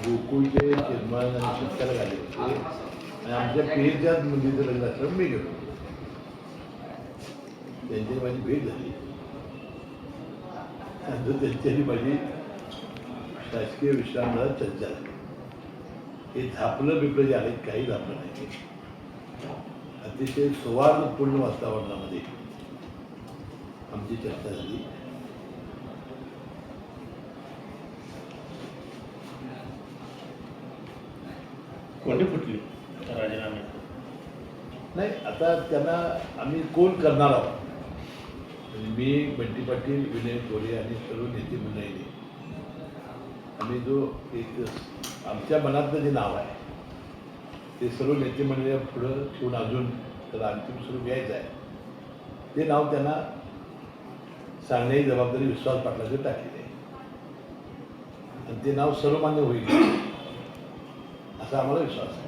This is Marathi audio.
गोकुळचे चेअरमन आणि सत्कार झाले होते आणि आमच्या पेरच्याच मुलीचं लग्न असलं मी गेलो. त्यांची माझी भेट झाली. नंतर त्यांच्यानी माझी शासकीय विश्रामगृहात चर्चा झाली. हे झापलं बिपलं जे आहे काही झापलं नाही. अतिशय सौहार्दपूर्ण वातावरणामध्ये आमची चर्चा झाली. कोणी फुटली राजीनामे? नाही, आता त्यांना आम्ही कोण करणार आहोत. मी बंटी पाटील, विनय कोरे आणि सर्व नेते मंडळीने आम्ही जो एक आमच्या मनातलं जे नाव आहे ते सर्व नेते मंडळी पुढं ठेवून अजून त्याला अंतिम स्वरूप घ्यायचं आहे. ते नाव त्यांना सांगण्याची जबाबदारी विश्वास पाटलाकडे टाकलेली आहे आणि ते नाव सर्वमान्य होईल असा आम्हाला विश्वास आहे.